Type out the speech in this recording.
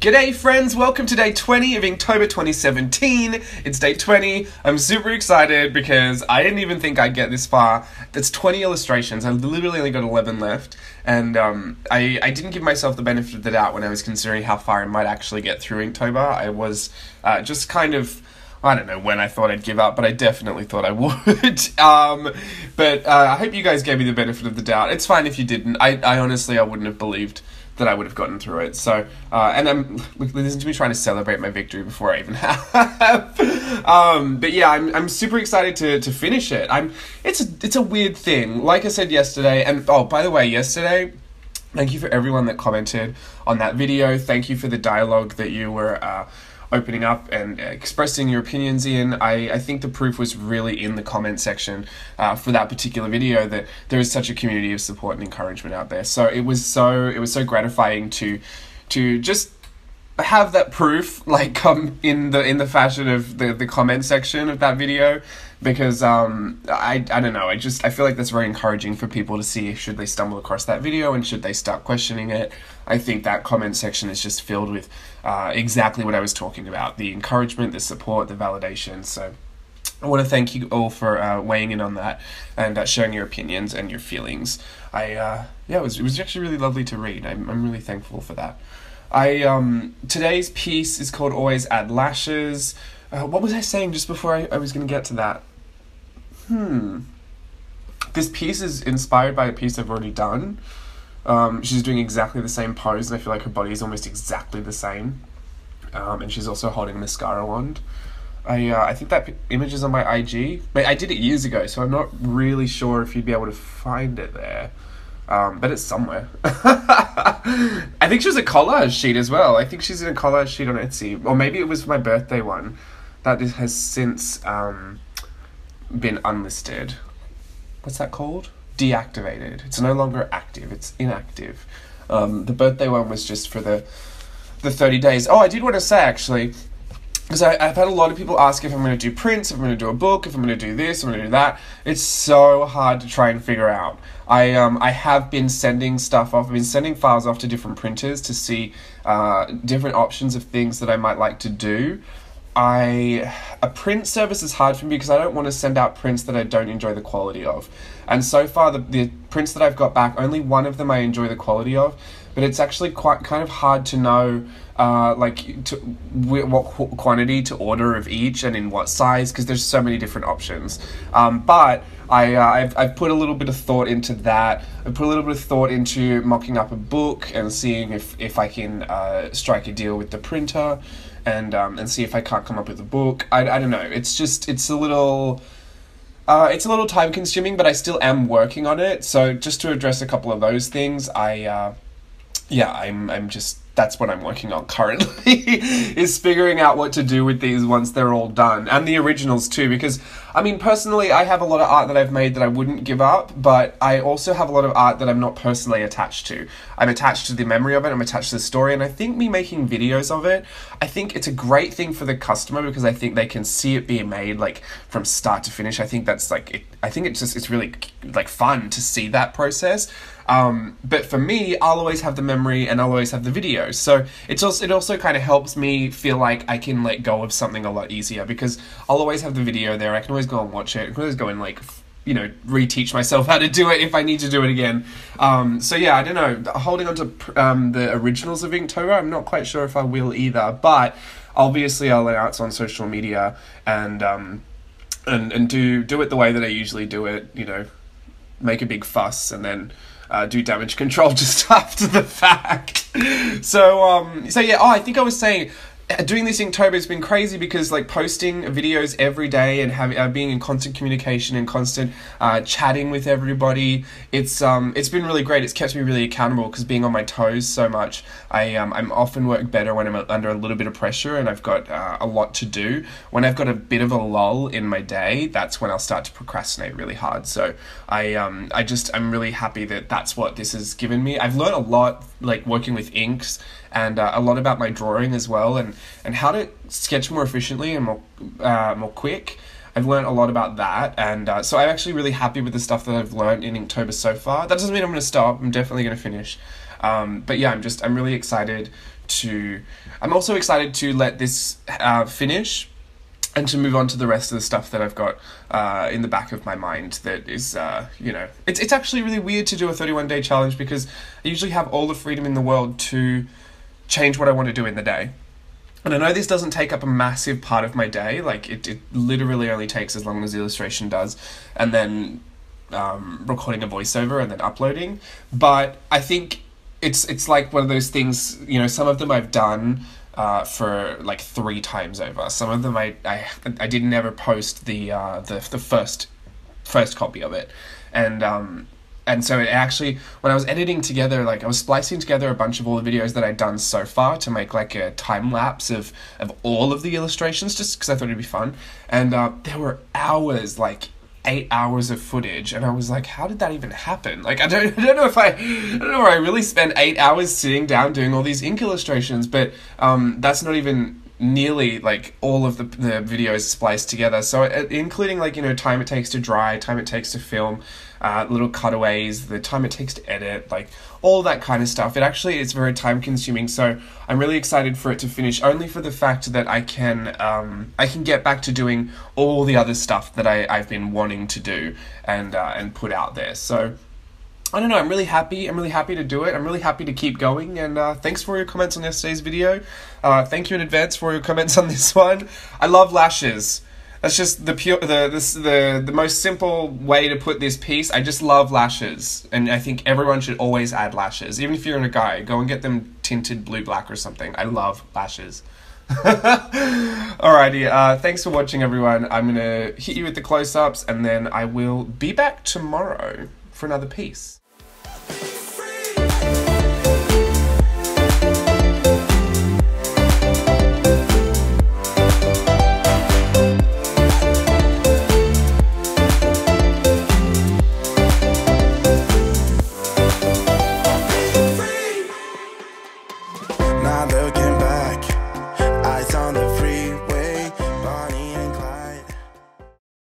G'day friends, welcome to day 20 of Inktober 2017. It's day 20. I'm super excited because I didn't even think I'd get this far. That's 20 illustrations. I literally only got 11 left. And I didn't give myself the benefit of the doubt when I was considering how far I might actually get through Inktober. I was just kind of, I don't know when I thought I'd give up, but I definitely thought I would. But I hope you guys gave me the benefit of the doubt. It's fine if you didn't. I honestly, I wouldn't have believed that I would have gotten through it. So, and listen to me trying to celebrate my victory before I even have. But yeah, I'm super excited to finish it. It's a weird thing. Like I said yesterday, and oh, by the way, yesterday, thank you for everyone that commented on that video. Thank you for the dialogue that you were opening up and expressing your opinions in. I think the proof was really in the comment section for that particular video, that there is such a community of support and encouragement out there. So it was so gratifying to just have that proof like come in the fashion of the comment section of that video, because I don't know, I feel like that's very encouraging for people to see should they stumble across that video and should they start questioning it. I think that comment section is just filled with exactly what I was talking about: the encouragement, the support, the validation. So I want to thank you all for weighing in on that and sharing your opinions and your feelings. Yeah, it was actually really lovely to read. I'm really thankful for that. Today's piece is called Always Add Lashes. What was I saying just before I was going to get to that? This piece is inspired by a piece I've already done. She's doing exactly the same pose, and I feel like her body is almost exactly the same. And she's also holding a mascara wand. I think that image is on my IG. I did it years ago, so I'm not really sure if you'd be able to find it there. But it's somewhere. I think she was a collage sheet as well. I think she's in a collage sheet on Etsy. Or maybe it was my birthday one. That has since been unlisted. What's that called? Deactivated. It's no longer active. It's inactive. The birthday one was just for the 30 days. Oh, I did want to say, actually, because I've had a lot of people ask if I'm going to do prints, if I'm going to do a book, if I'm going to do this, if I'm going to do that. It's so hard to try and figure out. I have been sending stuff off. I've been sending files off to different printers to see different options of things that I might like to do. A print service is hard for me because I don't want to send out prints that I don't enjoy the quality of. And so far, the prints that I've got back, only one of them I enjoy the quality of, but it's actually kind of hard to know what quantity to order of each and in what size, because there's so many different options. But I've put a little bit of thought into that. I've put a little bit of thought into mocking up a book and seeing if I can strike a deal with the printer and see if I can't come up with a book. I don't know. It's a little time consuming, but I still am working on it. So just to address a couple of those things, that's what I'm working on currently, is figuring out what to do with these once they're all done. And the originals too, because, I mean, personally, I have a lot of art that I've made that I wouldn't give up, but I also have a lot of art that I'm not personally attached to. I'm attached to the memory of it, I'm attached to the story, and I think me making videos of it, I think it's a great thing for the customer, because I think they can see it being made, like, from start to finish. I think that's, like, it's really, like, fun to see that process. But for me, I'll always have the memory and I'll always have the video. So it also kind of helps me feel like I can let go of something a lot easier, because I'll always have the video there. I can always go and watch it. I can always go and, like, you know, reteach myself how to do it if I need to do it again. So yeah, I don't know. Holding on to the originals of Inktober, I'm not quite sure if I will either, but obviously I'll announce on social media and do it the way that I usually do it, you know, make a big fuss and then do damage control just after the fact. So yeah, I think I was saying, doing this Inktober has been crazy because, like, posting videos every day and being in constant communication and constant chatting with everybody, it's been really great. It's kept me really accountable, because being on my toes so much, I'm often work better when I'm under a little bit of pressure and I've got a lot to do. When I've got a bit of a lull in my day, that's when I'll start to procrastinate really hard. So I'm really happy that that's what this has given me. I've learned a lot, like, working with inks, and a lot about my drawing as well, and how to sketch more efficiently and more quick. I've learned a lot about that, and so I'm actually really happy with the stuff that I've learned in Inktober so far. That doesn't mean I'm going to stop. I'm definitely going to finish. But yeah, I'm really excited I'm also excited to let this finish and to move on to the rest of the stuff that I've got in the back of my mind that is, you know, it's actually really weird to do a 31-day challenge because I usually have all the freedom in the world to change what I want to do in the day. And I know this doesn't take up a massive part of my day, like it literally only takes as long as the illustration does, and then recording a voiceover and then uploading, but I think it's like one of those things, you know, some of them I've done for like 3 times over. Some of them I didn't ever post the first copy of it, and so it actually, when I was editing together, like I was splicing together a bunch of all the videos that I'd done so far to make like a time lapse of all of the illustrations, just because I thought it'd be fun, and there were hours, like 8 hours of footage, and I was like, how did that even happen? Like I don't know if I don't know where I really spent 8 hours sitting down doing all these ink illustrations, but that's not even nearly like all of the videos spliced together, so including like, you know, time it takes to dry, time it takes to film, little cutaways, the time it takes to edit, like all that kind of stuff. It actually is very time consuming, so I'm really excited for it to finish, only for the fact that I can get back to doing all the other stuff that I've been wanting to do and put out there. So I don't know, I'm really happy to do it. I'm really happy to keep going, and thanks for your comments on yesterday's video. Thank you in advance for your comments on this one. I love lashes. That's just the most simple way to put this piece. I just love lashes, and I think everyone should always add lashes. Even if you're a guy, go and get them tinted blue-black or something. I love lashes. Alrighty, thanks for watching, everyone. I'm gonna hit you with the close-ups, and then I will be back tomorrow for another piece. Not looking back,